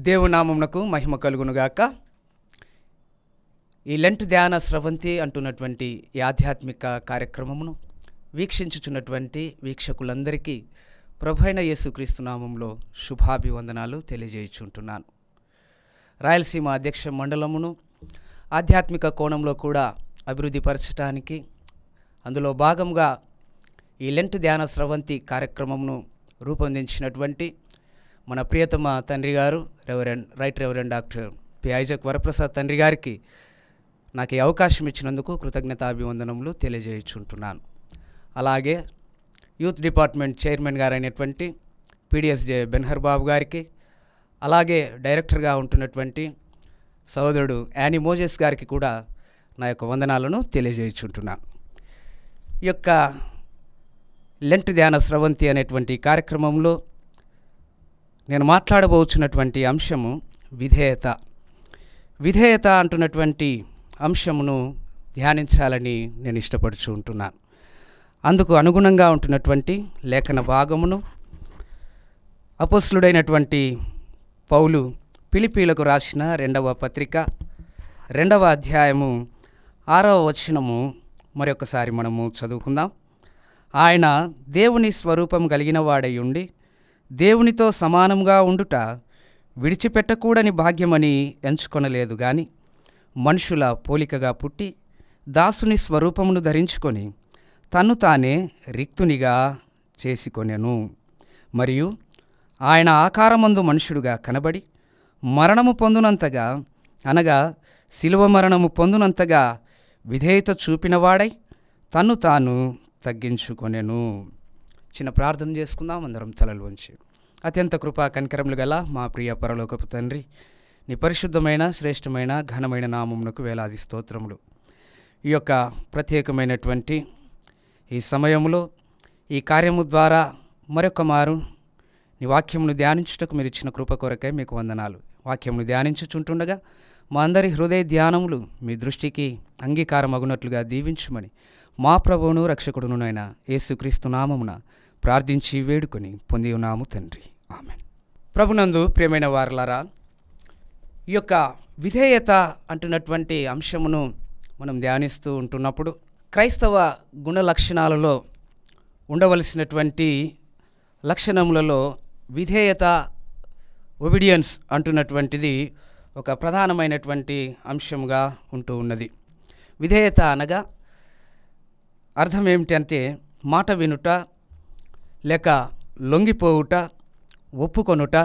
దేవునామమునకు మహిమ కలుగునుగాక. ఈ లెంట్ ధ్యాన స్రవంతి అంటున్నటువంటి ఈ ఆధ్యాత్మిక కార్యక్రమమును వీక్షించుచున్నటువంటి వీక్షకులందరికీ ప్రభువైన యేసుక్రీస్తు నామములో శుభాభివందనాలు తెలియజేయుచుంటున్నాను. రాయలసీమ అధ్యక్ష మండలమును ఆధ్యాత్మిక కోణంలో కూడా అభివృద్ధిపరచడానికి అందులో భాగంగా ఈ లెంట్ ధ్యాన స్రవంతి కార్యక్రమమును రూపొందించినటువంటి మన ప్రియతమ తండ్రి గారు right reverend doctor P Isaac Varaprasad తండ్రి గారికి నాకు ఈ అవకాశం ఇచ్చినందుకు కృతజ్ఞతాభివందనములు తెలియజేయుచుంటున్నాను. అలాగే యూత్ డిపార్ట్మెంట్ చైర్మన్ గారు అయినటువంటి పిడిఎస్జే బెన్హర్ బాబు గారికి, అలాగే డైరెక్టర్గా ఉంటున్నటువంటి సహోదరుడు యానీ మోజెస్ గారికి కూడా నా యొక్క వందనాలను తెలియజేయుచుంటున్నాను. ఈ యొక్క లెంట్ ధ్యాన స్రవంతి అనేటువంటి కార్యక్రమంలో నేను మాట్లాడబోచున్నటువంటి అంశము విధేయత. విధేయత అంటున్నటువంటి అంశమును ధ్యానించాలని నేను ఇష్టపడుచు ఉంటున్నాను. అందుకు అనుగుణంగా ఉంటున్నటువంటి లేఖన భాగమును అపోస్తలుడైనటువంటి పౌలు ఫిలిప్పీలకు రాసిన 2వ పత్రిక 2వ అధ్యాయము 6వ వచనము మరొకసారి మనము చదువుకుందాం. ఆయన దేవుని స్వరూపం కలిగిన వాడై ఉండి దేవునితో సమానంగా ఉండుట విడిచిపెట్టకూడని భాగ్యమని ఎంచుకొనలేదు గాని మనుషుల పోలికగా పుట్టి దాసుని స్వరూపమును ధరించుకొని తన్ను తానే రిక్తునిగా చేసుకొనెను. మరియు ఆయన ఆకారమందు మనుషుడుగా కనబడి మరణము పొందునంతగా, అనగా శిలువ మరణము పొందునంతగా విధేయత చూపినవాడై తన్ను తాను తగ్గించుకొనెను. చిన్న ప్రార్థన చేసుకుందాం అందరం తలలు వంచి. అత్యంత కృపా కనికరములు గల మా ప్రియ పరలోకపు తండ్రి, నీ పరిశుద్ధమైన శ్రేష్టమైన ఘనమైన నామమునకు వేలాది స్తోత్రములు. ఈ యొక్క ప్రత్యేకమైనటువంటి ఈ సమయంలో ఈ కార్యము ద్వారా మరొక మారు నీ వాక్యమును ధ్యానించుటకు మీరు ఇచ్చిన కృప కొరకై మీకు వందనాలు. వాక్యమును ధ్యానించుచుంటుండగా మా అందరి హృదయ ధ్యానములు మీ దృష్టికి అంగీకారమగునట్లుగా దీవించుమని మా ప్రభువును రక్షకుడునైన యేసుక్రీస్తు నామమున ప్రార్థించి వేడుకొని పొంది ఉన్నాము తండ్రి, ఆమెన్. ప్రభునందు ప్రియమైన వారలారా, ఈ యొక్క విధేయత అంటున్నటువంటి అంశమును మనం ధ్యానిస్తూ ఉంటున్నప్పుడు క్రైస్తవ గుణ లక్షణాలలో ఉండవలసినటువంటి లక్షణములలో విధేయత, ఒబిడియన్స్ అంటున్నటువంటిది ఒక ప్రధానమైనటువంటి అంశముగా ఉంటూ ఉన్నది. విధేయత అనగా అర్థం ఏమిటంటే మాట వినుట, లేక లొంగిపోవుట, ఒప్పుకొనుట,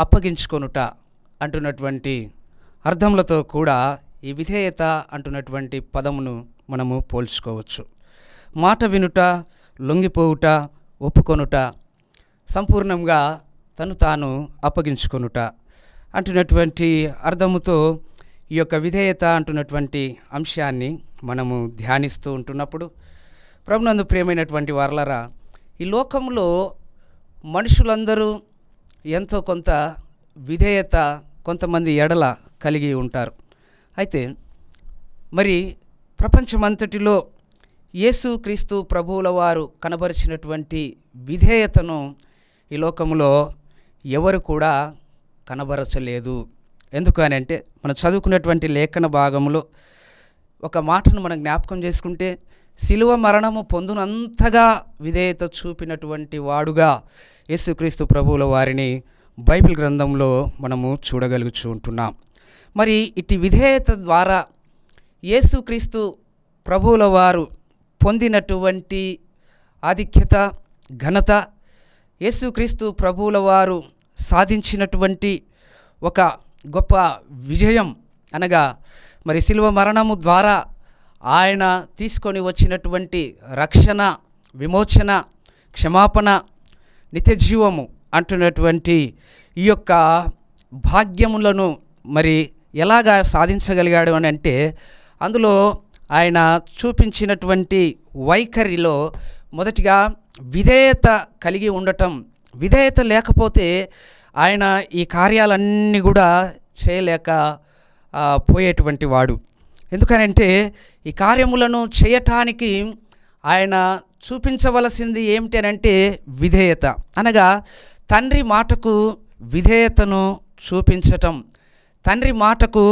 అప్పగించుకొనుట అంటున్నటువంటి అర్థములతో కూడా ఈ విధేయత అంటున్నటువంటి పదమును మనము పోల్చుకోవచ్చు. మాట వినుట, లొంగిపోవుట, ఒప్పుకొనుట, సంపూర్ణంగా తను తాను అప్పగించుకొనుట అంటున్నటువంటి అర్థముతో ఈ యొక్క విధేయత అంటున్నటువంటి అంశాన్ని మనము ధ్యానిస్తూ ఉంటున్నప్పుడు ప్రభునందు ప్రియమైనటువంటి వారలారా, ఈ లోకంలో మనుషులందరూ ఎంతో కొంత విధేయత కొంతమంది ఎడల కలిగి ఉంటారు. అయితే మరి ప్రపంచమంతటిలో యేసుక్రీస్తు ప్రభువుల వారు కనబరిచినటువంటి విధేయతను ఈ లోకంలో ఎవరు కూడా కనబరచలేదు. ఎందుకు అని అంటే మనం చదువుకున్నటువంటి లేఖన భాగంలో ఒక మాటను మనం జ్ఞాపకం చేసుకుంటే, శిలువ మరణము పొందునంతగా విధేయత చూపినటువంటి వాడుగా యేసుక్రీస్తు ప్రభువుల వారిని బైబిల్ గ్రంథంలో మనము చూడగలుగుతూ ఉంటున్నాం. మరి ఇటు విధేయత ద్వారా యేసుక్రీస్తు ప్రభువుల వారు పొందినటువంటి ఆధిక్యత, ఘనత, యేసుక్రీస్తు ప్రభువుల వారు సాధించినటువంటి ఒక గొప్ప విజయం అనగా మరి శిలువ మరణము ద్వారా ఆయన తీసుకొని వచ్చినటువంటి రక్షణ, విమోచన, క్షమాపణ, నిత్యజీవము అంటున్నటువంటి ఈ యొక్క భాగ్యములను మరి ఎలాగా సాధించగలిగాడు అని అంటే, అందులో ఆయన చూపించినటువంటి వైఖరిలో మొదటిగా విధేయత కలిగి ఉండటం. విధేయత లేకపోతే ఆయన ఈ కార్యాలన్నీ కూడా చేయలేక పోయేటువంటి వాడు. ఎందుకనంటే ఈ కార్యములను చేయటానికి ఆయన చూపించవలసింది ఏమిటి అని అంటే విధేయత, అనగా తండ్రి మాటకు విధేయతను చూపించటం, తండ్రి మాటకు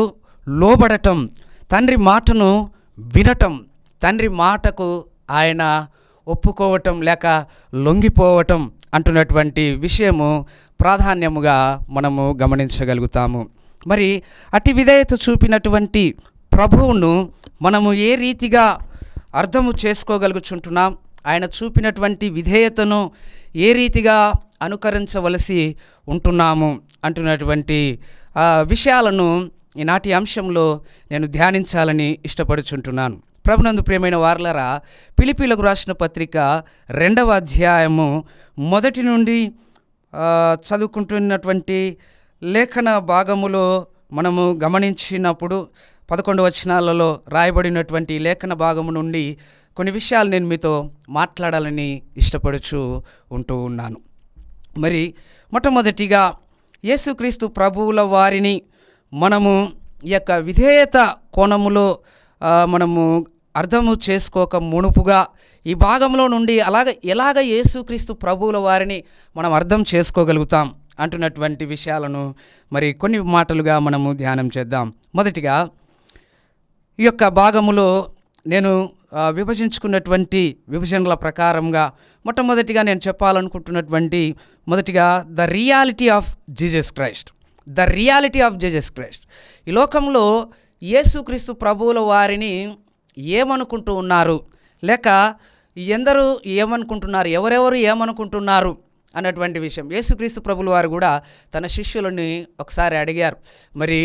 లోబడటం, తండ్రి మాటను వినటం, తండ్రి మాటకు ఆయన ఒప్పుకోవటం లేక లొంగిపోవటం అంటున్నటువంటి విషయము ప్రాధాన్యముగా మనము గమనించగలుగుతాము. మరి అట్టి విధేయత చూపినటువంటి ప్రభువును మనము ఏ రీతిగా అర్థము చేసుకోగలుగుచుంటున్నాం, ఆయన చూపినటువంటి విధేయతను ఏ రీతిగా అనుకరించవలసి ఉంటున్నాము అంటున్నటువంటి విషయాలను ఈనాటి అంశంలో నేను ధ్యానించాలని ఇష్టపడుచుంటున్నాను. ప్రభునందు ప్రియమైన వారలారా, ఫిలిప్పీలకు రాసిన పత్రిక 2వ అధ్యాయము 1 నుండి చదువుకుంటున్నటువంటి లేఖన భాగములో మనము గమనించినప్పుడు 11 వచనాలలో రాయబడినటువంటి లేఖన భాగము నుండి కొన్ని విషయాలు నేను మీతో మాట్లాడాలని ఇష్టపడుచు ఉంటూ ఉన్నాను. మరి మొట్టమొదటిగా యేసుక్రీస్తు ప్రభువుల వారిని మనము ఈ యొక్క విధేయత కోణములో మనము అర్థము చేసుకోక మునుపుగా ఈ భాగంలో నుండి ఎలాగ యేసుక్రీస్తు ప్రభువుల వారిని మనం అర్థం చేసుకోగలుగుతాం అంటున్నటువంటి విషయాలను మరి కొన్ని మాటలుగా మనము ధ్యానం చేద్దాం. మొదటిగా ఈ యొక్క భాగములో నేను విభజించుకున్నటువంటి విభజనల ప్రకారంగా మొట్టమొదటిగా నేను చెప్పాలనుకుంటున్నటువంటి మొదటిగా the reality of Jesus Christ. The reality of Jesus Christ. ఈ లోకంలో యేసుక్రీస్తు ప్రభువుల వారిని ఏమనుకుంటూ ఉన్నారు, లేక ఎందరూ ఏమనుకుంటున్నారు, ఎవరెవరు ఏమనుకుంటున్నారు అన్నటువంటి విషయం యేసుక్రీస్తు ప్రభుల వారు కూడా తన శిష్యులని ఒకసారి అడిగారు. మరి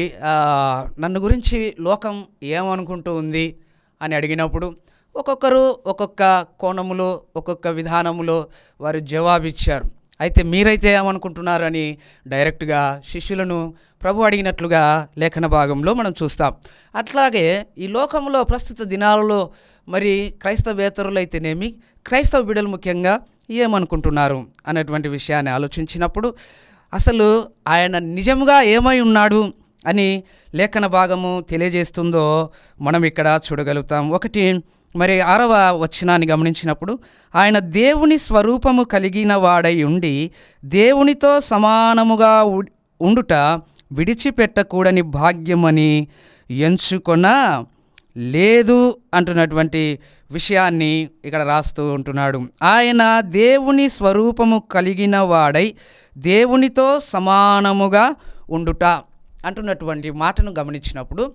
నన్ను గురించి లోకం ఏమనుకుంటూ ఉంది అని అడిగినప్పుడు ఒక్కొక్కరు ఒక్కొక్క కోణములో ఒక్కొక్క విధానములో వారు జవాబిచ్చారు. అయితే మీరైతే ఏమనుకుంటున్నారు అని డైరెక్ట్గా శిష్యులను ప్రభు అడిగినట్లుగా లేఖన భాగంలో మనం చూస్తాం. అట్లాగే ఈ లోకంలో ప్రస్తుత దినాలలో మరి క్రైస్తవేతరులు అయితేనేమి, క్రైస్తవ బిడ్డలు ముఖ్యంగా ఏమనుకుంటున్నారు అన్నటువంటి విషయాన్ని ఆలోచించినప్పుడు అసలు ఆయన నిజంగా ఏమై ఉన్నాడు అని లేఖన భాగము తెలియజేస్తుందో మనం ఇక్కడ చూడగలుగుతాం. ఒకటి, మరి 6వ వచనాన్ని గమనించినప్పుడు ఆయన దేవుని స్వరూపము కలిగిన వాడై ఉండి దేవునితో సమానముగా ఉండుట విడిచిపెట్టకూడని భాగ్యమని ఎంచుకొన లేదు అంటున్నటువంటి విషయాన్ని ఇక్కడ రాస్తూ ఉంటున్నాడు. ఆయన దేవుని స్వరూపము కలిగిన వాడై దేవునితో సమానముగా ఉండుట అంటున్నటువంటి మాటను గమనించినప్పుడు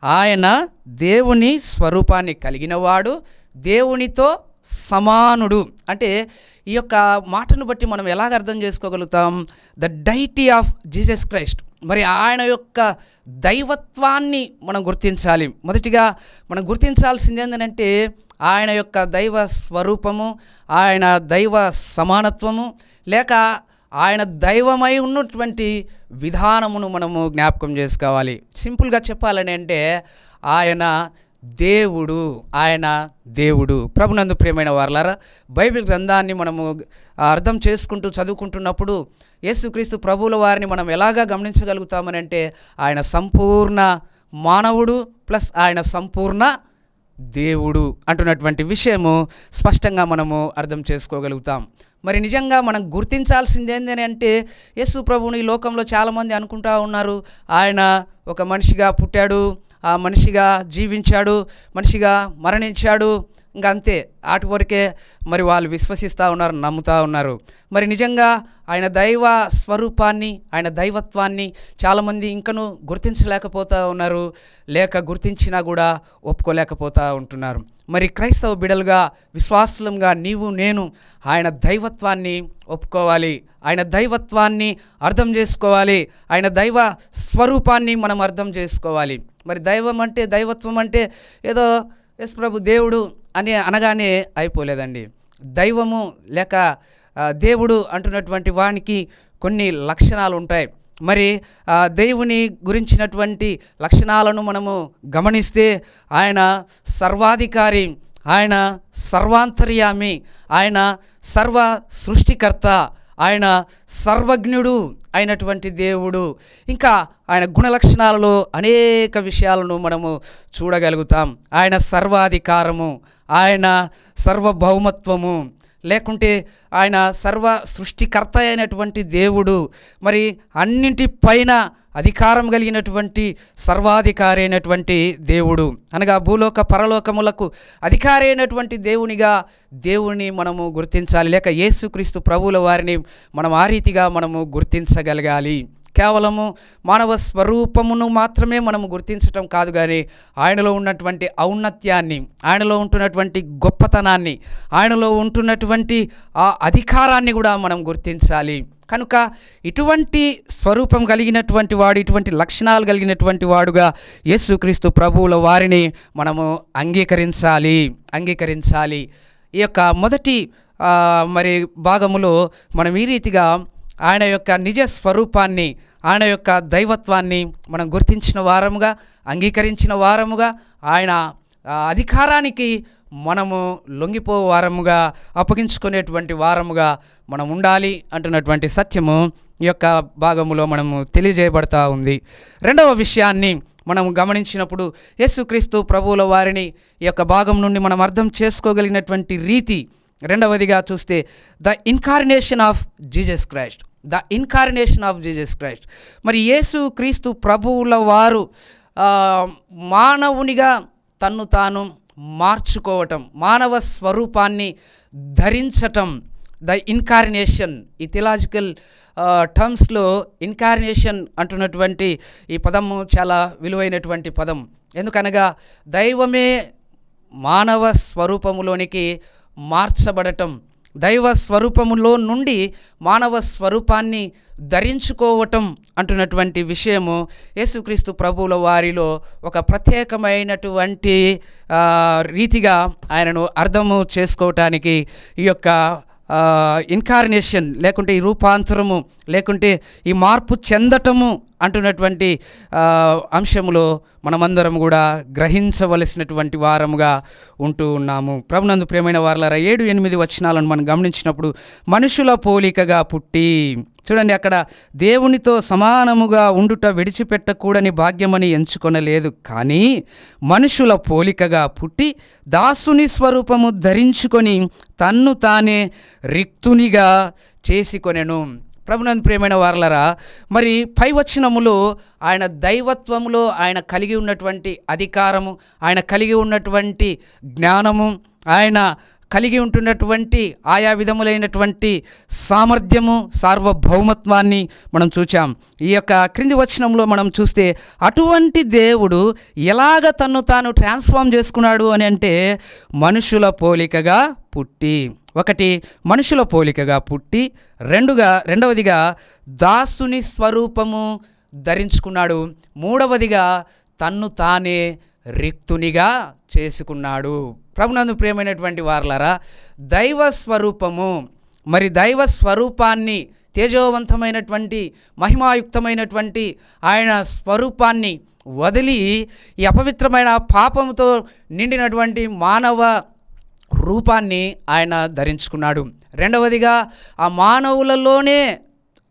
ఆయన దేవుని స్వరూపాన్ని కలిగినవాడు, దేవునితో సమానుడు. అంటే ఈ యొక్క మాటను బట్టి మనం ఎలాగ అర్థం చేసుకోగలుగుతాం? The deity of Jesus Christ. మరి ఆయన యొక్క దైవత్వాన్ని మనం గుర్తించాలి. మొదటిగా మనం గుర్తించాల్సింది ఏంటంటే ఆయన యొక్క దైవ స్వరూపము, ఆయన దైవ సమానత్వము, లేక ఆయన దైవమై ఉన్నటువంటి విధానమును మనము జ్ఞాపకం చేసుకోవాలి. సింపుల్గా చెప్పాలని అంటే ఆయన దేవుడు, ఆయన దేవుడు. ప్రభునందు ప్రియమైన వారలారా, బైబిల్ గ్రంథాన్ని మనము అర్థం చేసుకుంటూ చదువుకుంటున్నప్పుడు యేసుక్రీస్తు ప్రభువుల వారిని మనం ఎలాగా గమనించగలుగుతామని అంటే ఆయన సంపూర్ణ మానవుడు ప్లస్ ఆయన సంపూర్ణ దేవుడు అంటున్నటువంటి విషయము స్పష్టంగా మనము అర్థం చేసుకోగలుగుతాం. మరి నిజంగా మనం గుర్తించాల్సింది ఏంటని అంటే యేసు ప్రభువుని ఈ లోకంలో చాలామంది అనుకుంటా ఉన్నారు ఆయన ఒక మనిషిగా పుట్టాడు, ఆ మనిషిగా జీవించాడు, మనిషిగా మరణించాడు, ఇంకా అంతే, ఆటి వరకే మరి వాళ్ళు విశ్వసిస్తూ ఉన్నారు, నమ్ముతూ ఉన్నారు. మరి నిజంగా ఆయన దైవ స్వరూపాన్ని, ఆయన దైవత్వాన్ని చాలామంది ఇంకనూ గుర్తించలేకపోతూ ఉన్నారు, లేక గుర్తించినా కూడా ఒప్పుకోలేకపోతూ ఉంటున్నారు. మరి క్రైస్తవ బిడలుగా, విశ్వాసులంగా నీవు నేను ఆయన దైవత్వాన్ని ఒప్పుకోవాలి, ఆయన దైవత్వాన్ని అర్థం చేసుకోవాలి, ఆయన దైవ స్వరూపాన్ని మనం అర్థం చేసుకోవాలి. మరి దైవం అంటే, దైవత్వం అంటే ఏదో యేసు ప్రభు దేవుడు అని అనగానే అయిపోలేదండి. దైవము లేక దేవుడు అంటున్నటువంటి వానికి కొన్ని లక్షణాలు ఉంటాయి. మరి దేవుని గురించినటువంటి లక్షణాలను మనము గమనిస్తే ఆయన సర్వాధికారి, ఆయన సర్వాంతర్యామి, ఆయన సర్వ సృష్టికర్త, ఆయన సర్వజ్ఞుడు అయినటువంటి దేవుడు. ఇంకా ఆయన గుణలక్షణాలలో అనేక విషయాలను మనము చూడగలుగుతాం. ఆయన సర్వాధికారము, ఆయన సర్వభౌమత్వము, లేకుంటే ఆయన సర్వ సృష్టికర్త అయినటువంటి దేవుడు, మరి అన్నింటిపైన అధికారం కలిగినటువంటి సర్వాధికారి అయినటువంటి దేవుడు, అనగా భూలోక పరలోకములకు అధికారి అయినటువంటి దేవుని మనము గుర్తించాలి. లేక యేసుక్రీస్తు ప్రభువుల వారిని మనం ఆ రీతిగా మనము గుర్తించగలగాలి. కేవలము మానవ స్వరూపమును మాత్రమే మనము గుర్తించటం కాదు, కానీ ఆయనలో ఉన్నటువంటి ఔన్నత్యాన్ని, ఆయనలో ఉంటున్నటువంటి గొప్పతనాన్ని, ఆయనలో ఉంటున్నటువంటి ఆ అధికారాన్ని కూడా మనం గుర్తించాలి. కనుక ఇటువంటి స్వరూపం కలిగినటువంటి వాడు, ఇటువంటి లక్షణాలు కలిగినటువంటి వాడుగా యేసుక్రీస్తు ప్రభువుల వారిని మనము అంగీకరించాలి. ఈ యొక్క మొదటి మరి భాగములో మనం ఈ రీతిగా ఆయన యొక్క నిజ స్వరూపాన్ని, ఆయన యొక్క దైవత్వాన్ని మనం గుర్తించిన వారముగా, అంగీకరించిన వారముగా, ఆయన అధికారానికి మనము లొంగిపో వారముగా, అప్పగించుకునేటువంటి వారముగా మనం ఉండాలి అంటున్నటువంటి సత్యము ఈ యొక్క భాగములో మనము తెలియజేయబడతా ఉంది. రెండవ విషయాన్ని మనం గమనించినప్పుడు యేసుక్రీస్తు ప్రభువుల వారిని ఈ యొక్క భాగం నుండి మనం అర్థం చేసుకోగలిగినటువంటి రీతి, రెండవదిగా చూస్తే the incarnation of Jesus Christ. మరి యేసుక్రీస్తు ప్రభువుల వారు మానవునిగా తన్ను తాను మార్చుకోవటం, మానవ స్వరూపాన్ని ధరించటం, ద ఇన్కార్నేషన్. ఈ థియలాజికల్ టర్మ్స్లో ఇన్కార్నేషన్ అంటున్నటువంటి ఈ పదము చాలా విలువైనటువంటి పదం. ఎందుకనగా దైవమే మానవ స్వరూపములోనికి మార్చబడటం, దైవ స్వరూపములో నుండి మానవ స్వరూపాన్ని ధరించుకోవటం అంటున్నటువంటి విషయము యేసుక్రీస్తు ప్రభువుల వారిలో ఒక ప్రత్యేకమైనటువంటి రీతిగా ఆయనను అర్థము చేసుకోవటానికి ఈ యొక్క ఇన్కార్నేషన్, లేకుంటే ఈ రూపాంతరము, లేకుంటే ఈ మార్పు చెందటము అంటున్నటువంటి అంశములో మనమందరం కూడా గ్రహించవలసినటువంటి వారముగా ఉంటూ ఉన్నాము. ప్రభునందు ప్రియమైన వారలారా, 7-8 వచనాలను మనం గమనించినప్పుడు మనుషుల పోలికగా పుట్టి, చూడండి, అక్కడ దేవునితో సమానముగా ఉండుట విడిచిపెట్టకూడని భాగ్యమని ఎంచుకొనలేదు, కానీ మనుషుల పోలికగా పుట్టి దాసుని స్వరూపము ధరించుకొని తన్ను తానే రిక్తునిగా చేసుకొనెను. ప్రభునందు ప్రియమైన వారలారా, మరి పై వచనములో ఆయన దైవత్వములో ఆయన కలిగి ఉన్నటువంటి అధికారము, ఆయన కలిగి ఉన్నటువంటి జ్ఞానము, ఆయన కలిగి ఉంటున్నటువంటి ఆయా విధములైనటువంటి సామర్థ్యము, సార్వభౌమత్వాన్ని మనం చూచాం. ఈ యొక్క క్రింది వచనంలో మనం చూస్తే అటువంటి దేవుడు ఎలాగ తన్ను తాను ట్రాన్స్ఫార్మ్ చేసుకున్నాడు అని అంటే, మనుషుల పోలికగా పుట్టి, ఒకటి మనుషుల పోలికగా పుట్టి, రెండవదిగా దాసుని స్వరూపము ధరించుకున్నాడు, మూడవదిగా తన్ను తానే రిక్తునిగా చేసుకున్నాడు. ప్రభునందు ప్రియమైనటువంటి వారలారా, దైవ స్వరూపము, మరి దైవ స్వరూపాన్ని, తేజోవంతమైనటువంటి మహిమాయుక్తమైనటువంటి ఆయన స్వరూపాన్ని వదిలి ఈ అపవిత్రమైన పాపంతో నిండినటువంటి మానవ రూపాన్ని ఆయన ధరించుకున్నాడు. రెండవదిగా ఆ మానవులలోనే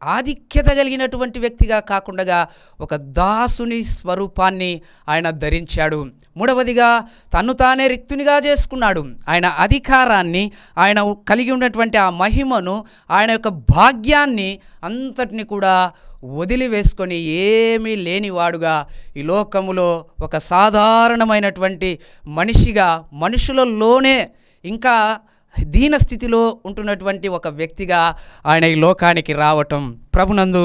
ఆధిక్యత కలిగినటువంటి వ్యక్తిగా కాకుండా ఒక దాసుని స్వరూపాన్ని ఆయన ధరించాడు. మూడవదిగా తన్ను తానే రిక్తునిగా చేసుకున్నాడు. ఆయన అధికారాన్ని, ఆయన కలిగి ఉన్నటువంటి ఆ మహిమను, ఆయన యొక్క భాగ్యాన్ని అంతటిని కూడా వదిలివేసుకొని ఏమీ లేనివాడుగా ఈ లోకములో ఒక సాధారణమైనటువంటి మనిషిగా, మనుషులలోనే ఇంకా దీన స్థితిలో ఉంటున్నటువంటి ఒక వ్యక్తిగా ఆయన ఈ లోకానికి రావటం. ప్రభునందు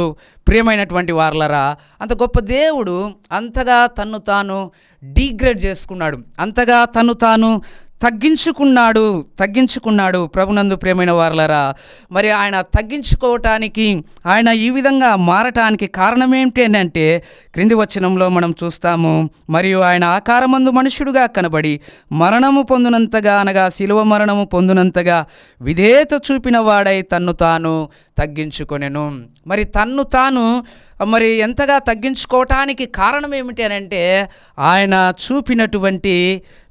ప్రియమైనటువంటి వారలారా, అంత గొప్ప దేవుడు అంతగా తన్ను తాను డీగ్రేడ్ చేసుకున్నాడు, అంతగా తన్ను తాను తగ్గించుకున్నాడు. ప్రభునందు ప్రియమైన వారలారా, మరి ఆయన తగ్గించుకోవటానికి, ఆయన ఈ విధంగా మారటానికి కారణం ఏమిటి అంటే, క్రింది వచనంలో మనం చూస్తాము, మరియు ఆయన ఆకారమందు మనుష్యుడుగా కనబడి మరణము పొందునంతగా, అనగా శిలువ మరణము పొందునంతగా విధేయత చూపిన వాడై తన్ను తాను తగ్గించుకొనెను. మరి తన్ను తాను మరి ఎంతగా తగ్గించుకోవటానికి కారణం ఏమిటి అని అంటే, ఆయన చూపినటువంటి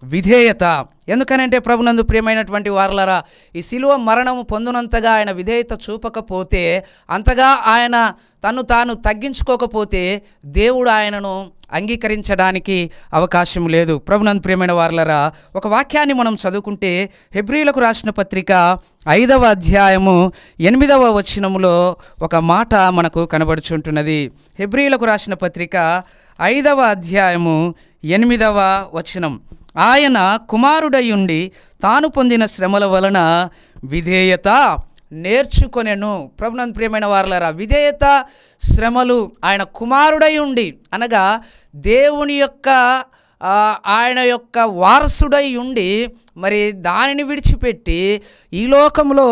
విధేయత. ఎందుకనంటే ప్రభునందు ప్రియమైనటువంటి వారలారా, ఈ శిలువ మరణము పొందునంతగా ఆయన విధేయత చూపకపోతే, అంతగా ఆయన తను తాను తగ్గించుకోకపోతే దేవుడు ఆయనను అంగీకరించడానికి అవకాశం లేదు. ప్రభునందు ప్రియమైన వారలారా, ఒక వాక్యాన్ని మనం చదువుకుంటే హెబ్రీయులకు రాసిన పత్రిక 5వ అధ్యాయము 8వ వచనములో ఒక మాట మనకు కనబడుచుంటున్నది. హెబ్రీయులకు రాసిన పత్రిక 5వ అధ్యాయము 8వ వచనం, ఆయన కుమారుడయుండి తాను పొందిన శ్రమల వలన విధేయత నేర్చుకొనెను. ప్రభునందు ప్రియమైన వారలారా, విధేయత శ్రమలు ఆయన కుమారుడై ఉండి, అనగా దేవుని యొక్క ఆయన యొక్క వారసుడై ఉండి మరి దానిని విడిచిపెట్టి ఈ లోకంలో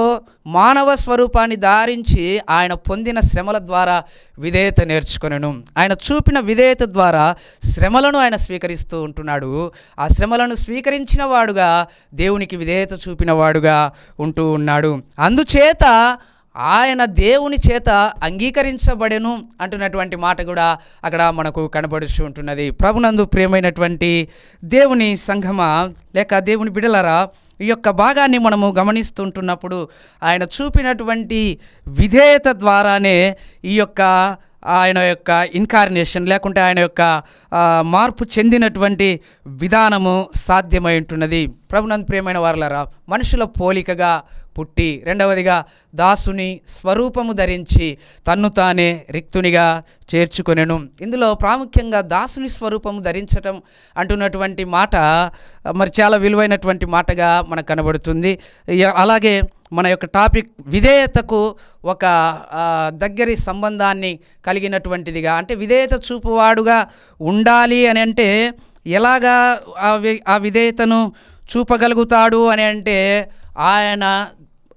మానవ స్వరూపాన్ని ధారించి ఆయన పొందిన శ్రమల ద్వారా విధేయత నేర్చుకొనెను. ఆయన చూపిన విధేయత ద్వారా శ్రమలను ఆయన స్వీకరిస్తూ ఉంటున్నాడు. ఆ శ్రమలను స్వీకరించిన వాడుగా దేవునికి విధేయత చూపిన వాడుగా ఉంటూ ఉన్నాడు. అందుచేత ఆయన దేవుని చేత అంగీకరించబడెను అంటున్నటువంటి మాట కూడా అక్కడ మనకు కనబడుచు ఉంటున్నది. ప్రభునందు ప్రియమైనటువంటి దేవుని సంఘమా లేక దేవుని బిడలారా, ఈ యొక్క భాగాన్ని మనము గమనిస్తుంటున్నప్పుడు ఆయన చూపినటువంటి విధేయత ద్వారానే ఈ యొక్క ఆయన యొక్క ఇన్కార్నేషన్ లేకుంటే ఆయన యొక్క మార్పు చెందినటువంటి విధానము సాధ్యమై ఉంటున్నది. ప్రభునందు ప్రియమైన వారలారా, మనుషుల పోలికగా పుట్టి, రెండవదిగా దాసుని స్వరూపము ధరించి తన్ను తానే రిక్తునిగా చేర్చుకొనెను. ఇందులో ప్రాముఖ్యంగా దాసుని స్వరూపము ధరించటం అంటున్నటువంటి మాట మరి చాలా విలువైనటువంటి మాటగా మనకు కనబడుతుంది. అలాగే మన యొక్క టాపిక్ విధేయతకు ఒక దగ్గరి సంబంధాన్ని కలిగినటువంటిదిగా, అంటే విధేయత చూపువాడుగా ఉండాలి అని అంటే ఎలాగా ఆ విధేయతను చూపగలుగుతాడు అని అంటే ఆయన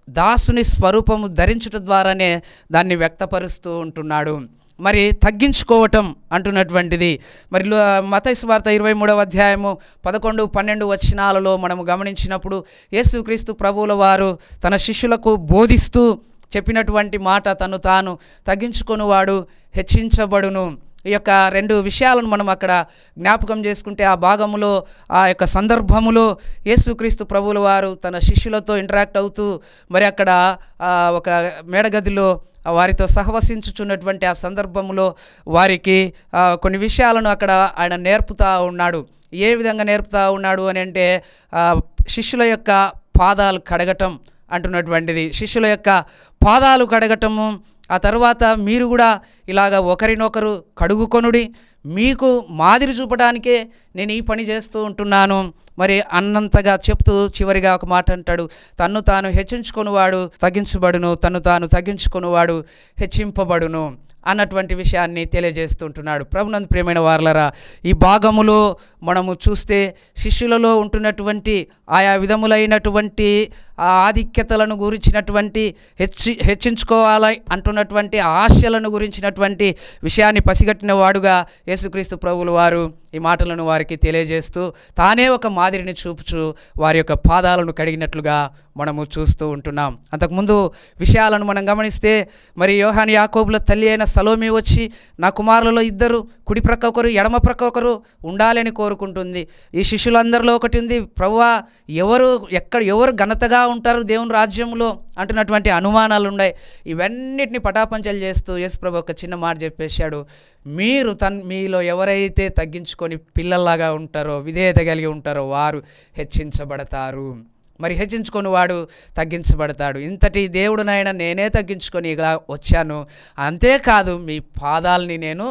దాసుని స్వరూపము ధరించుట ద్వారానే దాన్ని వ్యక్తపరుస్తూ ఉంటున్నాడు. మరి తగ్గించుకోవటం అంటున్నటువంటిది మరి మత్తయి సువార్త 23వ అధ్యాయము 11, 12 వచనాలలో మనము గమనించినప్పుడు యేసుక్రీస్తు ప్రభువుల వారు తన శిష్యులకు బోధిస్తూ చెప్పినటువంటి మాట, తను తాను తగ్గించుకొనువాడు హెచ్చించబడును. ఈ యొక్క 2 విషయాలను మనం అక్కడ జ్ఞాపకం చేసుకుంటే, ఆ భాగములో ఆ యొక్క సందర్భములో యేసుక్రీస్తు ప్రభువుల వారు తన శిష్యులతో ఇంటరాక్ట్ అవుతూ మరి అక్కడ ఒక మేడగదిలో వారితో సహవసించుచున్నటువంటి ఆ సందర్భంలో వారికి కొన్ని విషయాలను అక్కడ ఆయన నేర్పుతా ఉన్నాడు. ఏ విధంగా నేర్పుతా ఉన్నాడు అని అంటే శిష్యుల యొక్క పాదాలు కడగటం అంటున్నటువంటిది. శిష్యుల యొక్క పాదాలు కడగటము, ఆ తర్వాత మీరు కూడా ఇలాగ ఒకరినొకరు కడుగుకొనుడి, మీకు మాదిరి చూపడానికే నేను ఈ పని చేస్తూ ఉంటున్నాను మరి అన్నంతగా చెప్తూ చివరిగా ఒక మాట అంటాడు, తన్ను తాను హెచ్చించుకొనువాడు తగ్గించబడును, తన్ను తాను తగ్గించుకొనువాడు హెచ్చింపబడును అన్నటువంటి విషయాన్ని తెలియజేస్తుంటున్నాడు. ప్రభునందు ప్రియమైన వారలారా, ఈ భాగములో మనము చూస్తే శిష్యులలో ఉంటున్నటువంటి ఆయా విధములైనటువంటి ఆధిక్యతలను గురించినటువంటి హెచ్చించుకోవాలి అంటున్నటువంటి ఆశలను గురించినటువంటి విషయాన్ని పసిగట్టిన వాడుగా యేసుక్రీస్తు ప్రభువుల వారు ఈ మాటలను వారికి తెలియజేస్తూ తానే ఒక మాదిరిని చూపుచు వారి యొక్క పాదాలను కడిగినట్లుగా మనము చూస్తూ ఉంటున్నాం. అంతకుముందు విషయాలను మనం గమనిస్తే మరి యోహాను యాకోబుల తల్లి అయిన సలోమి వచ్చి నా కుమారులలో 2 కుడి ప్రక్క ఒకరు ఎడమ ప్రక్క ఒకరు ఉండాలని కోరుకుంటుంది. ఈ శిష్యులందరిలో ఒకటి ఉంది, ప్రభువా ఎవరు ఘనతగా ఉంటారు దేవుని రాజ్యంలో అంటున్నటువంటి అనుమానాలు ఉన్నాయి. ఇవన్నిటిని పటాపంచలు చేస్తూ యేసు ప్రభు ఒక చిన్న మాట చెప్పేశాడు, మీలో ఎవరైతే తగ్గించుకొని పిల్లల్లాగా ఉంటారో విధేయత కలిగి ఉంటారో వారు హెచ్చించబడతారు. మరి హెచ్చించుకొని వాడు తగ్గించబడతాడు. ఇంతటి దేవుడునైనా నేనే తగ్గించుకొని ఇలా వచ్చాను, అంతేకాదు మీ పాదాలని నేను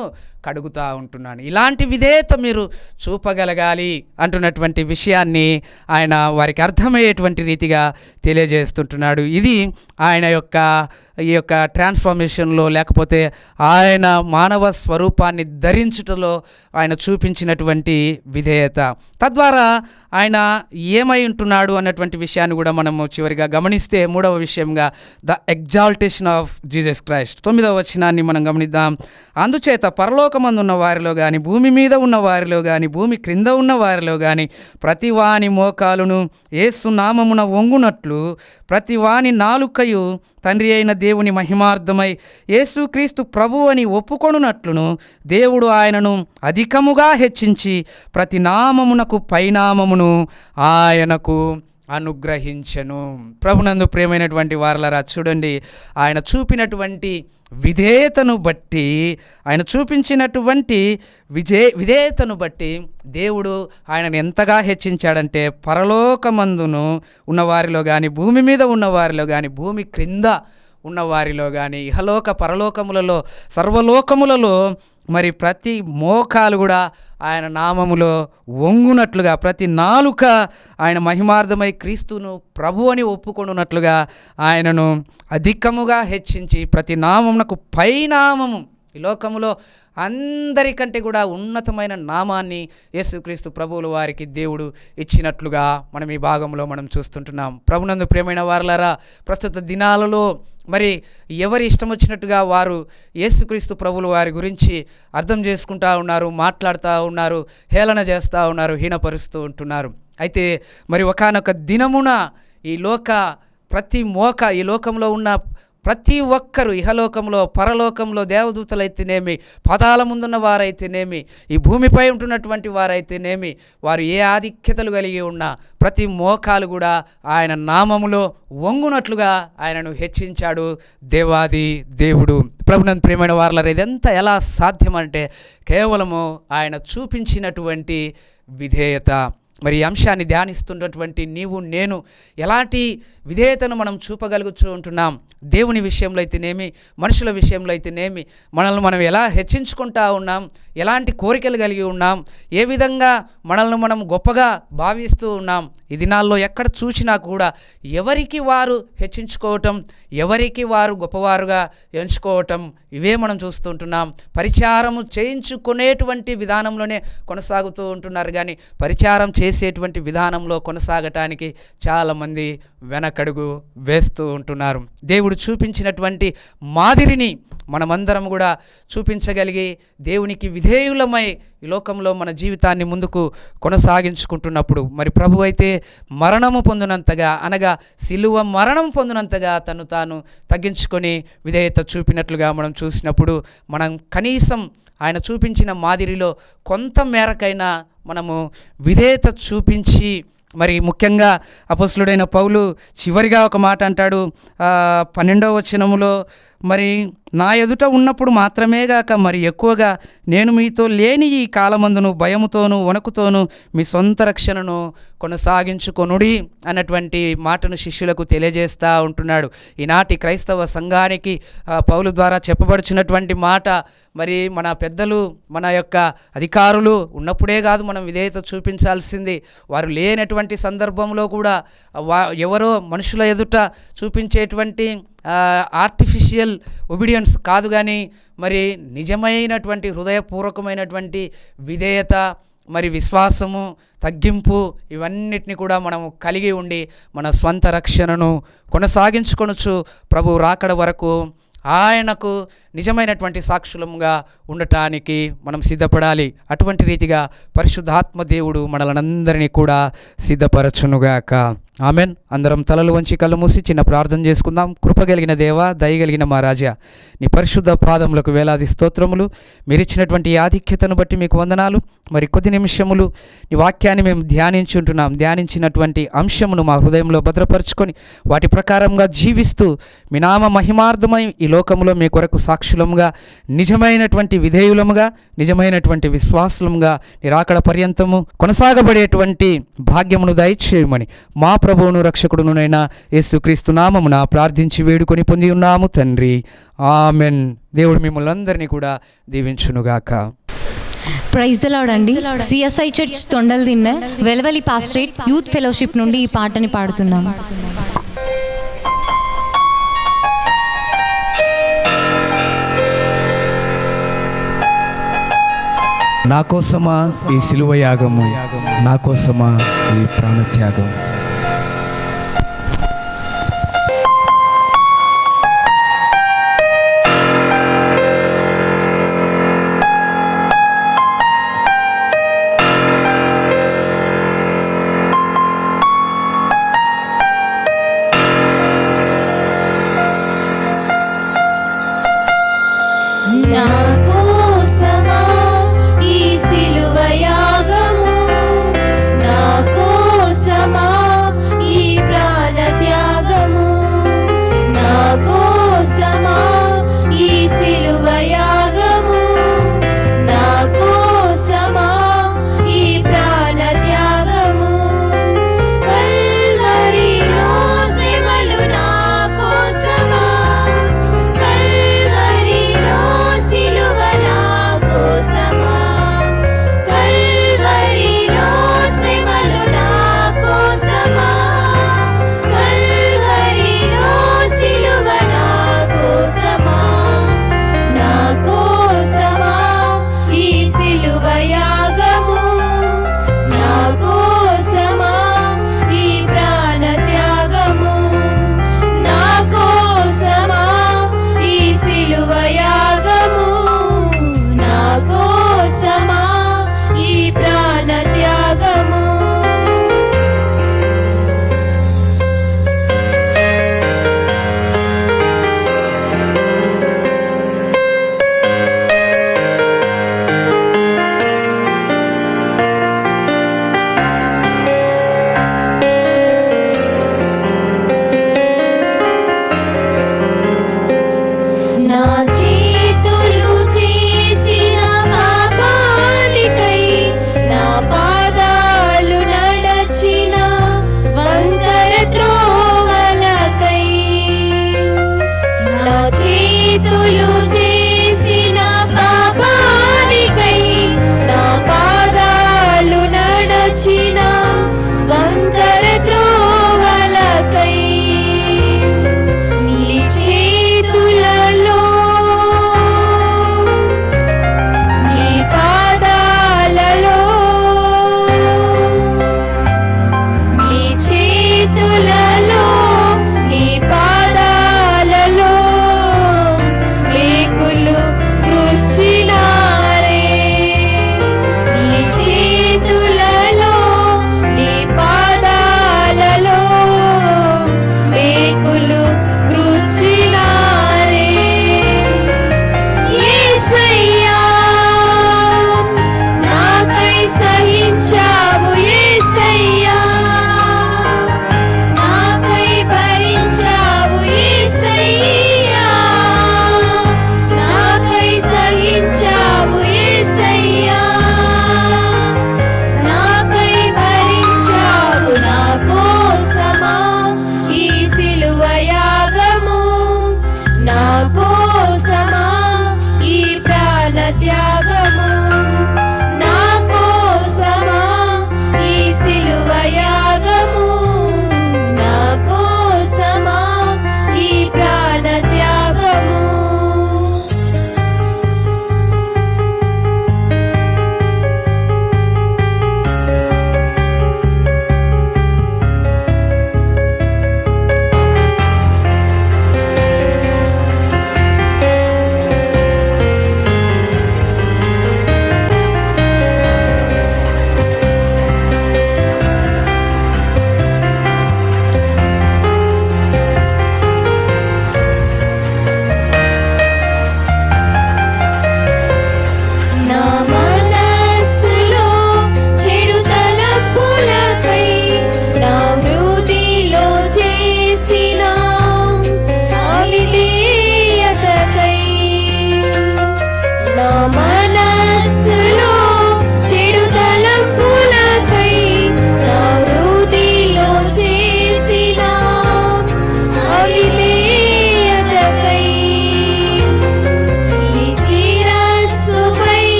కడుగుతూ ఉంటున్నాను. ఇలాంటి విధేయత మీరు చూపగలగాలి అంటున్నటువంటి విషయాన్ని ఆయన వారికి అర్థమయ్యేటువంటి రీతిగా తెలియజేస్తుంటున్నాడు. ఇది ఆయన ఈ యొక్క ట్రాన్స్ఫర్మేషన్లో లేకపోతే ఆయన మానవ స్వరూపాన్ని ధరించుటలో ఆయన చూపించినటువంటి విధేయత. తద్వారా ఆయన ఏమై ఉంటున్నాడు అన్నటువంటి విషయాన్ని కూడా మనము చివరిగా గమనిస్తే 3వ విషయంగా the exaltation of Jesus Christ 9వ వచనాన్ని మనం గమనిద్దాం. అందుచేత పరలోక పరలోకమందు ఉన్న వారిలో కానీ, భూమి మీద ఉన్న వారిలో కానీ, భూమి క్రింద ఉన్న వారిలో కానీ ప్రతి వాని మోకాలును యేసు నామమున వంగునట్లు, ప్రతి వాని నాలుకయు తండ్రి అయిన దేవుని మహిమార్థమై యేసుక్రీస్తు ప్రభువు అని ఒప్పుకొనున్నట్లును దేవుడు ఆయనను అధికముగా హెచ్చించి ప్రతి నామమునకు పైనామమును ఆయనకు అనుగ్రహించెను. ప్రభునందు ప్రియమైనటువంటి వారలారా, చూడండి, ఆయన చూపినటువంటి విధేయతను బట్టి, ఆయన చూపించినటువంటి విధేయతను బట్టి దేవుడు ఆయనను ఎంతగా హెచ్చించాడంటే, పరలోకమందును ఉన్నవారిలో కానీ, భూమి మీద ఉన్నవారిలో కానీ, భూమి క్రింద ఉన్నవారిలో కానీ, ఇహలోక పరలోకములలో, సర్వలోకములలో మరి ప్రతి మోకాలు కూడా ఆయన నామములో వంగునట్లుగా, ప్రతి నాలుక ఆయన మహిమార్థమై క్రీస్తును ప్రభు అని ఒప్పుకొనున్నట్లుగా ఆయనను అధికముగా హెచ్చించి ప్రతి నామమునకు పైనామము, ఈ లోకములో అందరికంటే కూడా ఉన్నతమైన నామాన్ని యేసుక్రీస్తు ప్రభువుల వారికి దేవుడు ఇచ్చినట్లుగా మనం ఈ భాగంలో మనం చూస్తుంటున్నాం. ప్రభునందు ప్రియమైన వారలారా, ప్రస్తుత దినాలలో మరి ఎవరి ఇష్టం వచ్చినట్టుగా వారు యేసుక్రీస్తు ప్రభువుల వారి గురించి అర్థం చేసుకుంటూ ఉన్నారు, మాట్లాడుతూ ఉన్నారు, హేళన చేస్తూ ఉన్నారు, హీనపరుస్తూ ఉంటున్నారు. అయితే మరి ఒకానొక దినమున ఈ లోకంలో ఉన్న ప్రతి ఒక్కరు, ఇహలోకంలో పరలోకంలో దేవదూతలైతేనేమి, పదాల ముందున్న వారైతేనేమి, ఈ భూమిపై ఉంటున్నటువంటి వారైతేనేమి, వారు ఏ ఆధిక్యతలు కలిగి ఉన్నా ప్రతి మోకాలు కూడా ఆయన నామములో వంగునట్లుగా ఆయనను హెచ్చించాడు దేవాది దేవుడు. ప్రభునందు ప్రియమైన వారలారా, ఇదంతా ఎలా సాధ్యమంటే కేవలము ఆయన చూపించినటువంటి విధేయత. మరి ఈ అంశాన్ని ధ్యానిస్తున్నటువంటి నీవు నేను ఎలాంటి విధేయతను మనం చూపగలుగుతూ ఉంటున్నాం? దేవుని విషయంలో అయితేనేమి, మనుషుల విషయంలో అయితేనేమి మనల్ని మనం ఎలా హెచ్చించుకుంటా ఉన్నాం, ఎలాంటి కోరికలు కలిగి ఉన్నాం, ఏ విధంగా మనల్ని మనం గొప్పగా భావిస్తూ ఉన్నాం? ఈ దినాల్లో ఎక్కడ చూసినా కూడా ఎవరికి వారు హెచ్చించుకోవటం, ఎవరికి వారు గొప్పవారుగా ఎంచుకోవటం, ఇవే మనం చూస్తూ ఉంటున్నాం. పరిచారము చేయించుకునేటువంటి విధానంలోనే కొనసాగుతూ ఉంటున్నారు, కానీ పరిచారం చేసేటువంటి విధానంలో కొనసాగటానికి చాలామంది వెనకడుగు వేస్తూ ఉంటున్నారు. దేవుడు చూపించినటువంటి మాదిరిని మనమందరం కూడా చూపించగలిగి దేవునికి విధేయులమై ఈ లోకంలో మన జీవితాన్ని ముందుకు కొనసాగించుకుంటున్నప్పుడు, మరి ప్రభు అయితే మరణము పొందినంతగా, అనగా సిలువ మరణం పొందినంతగా తను తాను తగ్గించుకొని విధేయత చూపినట్లుగా మనం చూసినప్పుడు, మనం కనీసం ఆయన చూపించిన మాదిరిలో కొంత మేరకైనా మనము విధేయత చూపించి, మరి ముఖ్యంగా అపొస్తలుడైన పౌలు చివరిగా ఒక మాట అంటాడు 12వ వచనములో, మరి నా ఎదుట ఉన్నప్పుడు మాత్రమే గాక మరి ఎక్కువగా నేను మీతో లేని ఈ కాలమందును భయముతోనూ వణుకుతోనూ మీ సొంత రక్షణను కొనసాగించుకొనుడి అన్నటువంటి మాటను శిష్యులకు తెలియజేస్తూ ఉంటున్నాడు. ఈనాటి క్రైస్తవ సంఘానికి పౌలు ద్వారా చెప్పబడుచున్నటువంటి మాట, మరి మన పెద్దలు, మన యొక్క అధికారులు ఉన్నప్పుడే కాదు మనం విధేయత చూపించాల్సింది, వారు లేనటువంటి సందర్భంలో కూడా ఎవరో మనుషుల ఎదుట చూపించేటువంటి ఆర్టిఫిషియల్ ఒబీడియన్స్ కాదు, కానీ మరి నిజమైనటువంటి హృదయపూర్వకమైనటువంటి విధేయత, మరి విశ్వాసము, తగ్గింపు, ఇవన్నిటిని కూడా మనం కలిగి ఉండి మన స్వంత రక్షణను కొనసాగించుకొనొచ్చు ప్రభు రాకడ వరకు ఆయనకు నిజమైనటువంటి సాక్షులముగా ఉండటానికి మనం సిద్ధపడాలి. అటువంటి రీతిగా పరిశుద్ధాత్మ దేవుడు మనలందరినీ కూడా సిద్ధపరచునుగాక. ఆమెన్. అందరం తలలు వంచి కళ్ళు మూసి చిన్న ప్రార్థన చేసుకుందాం. కృపగలిగిన దేవ, దయగలిగిన మా రాజా, నీ పరిశుద్ధ పాదములకు వేలాది స్తోత్రములు. మీరిచ్చినటువంటి ఆధిక్యతను బట్టి మీకు వందనాలు. మరి కొద్ది నిమిషములు నీ వాక్యాన్ని మేము ధ్యానించుంటున్నాం. ధ్యానించినటువంటి అంశమును మా హృదయంలో భద్రపరుచుకొని వాటి ప్రకారంగా జీవిస్తూ మీ నామ మహిమార్థమై ఈ లోకంలో మీ కొరకు సాక్షులముగా, నిజమైనటువంటి విధేయులముగా, నిజమైనటువంటి విశ్వాసులముగా నీ రాకడ పర్యంతము కొనసాగబడేటువంటి భాగ్యమును దయచేయమని మా ప్రభువును రక్షకుడునైనా యేసుక్రీస్తు నామమున ప్రార్థించి వేడుకొని పొంది ఉన్నాము తండ్రి. ఆమెన్. దేవుడు మిమ్మల్ని అందరినీ కూడా దీవించునుగాక. ప్రైజ్ ది లార్డ్ అండి. CSI church Tondaladinne Velavali pastorate youth fellowship నుండి ఈ పాటని పాడుతున్నాం. నా కోసమా ఈ సిలువ యాగము, నా కోసమా ఈ ప్రాణత్యాగం.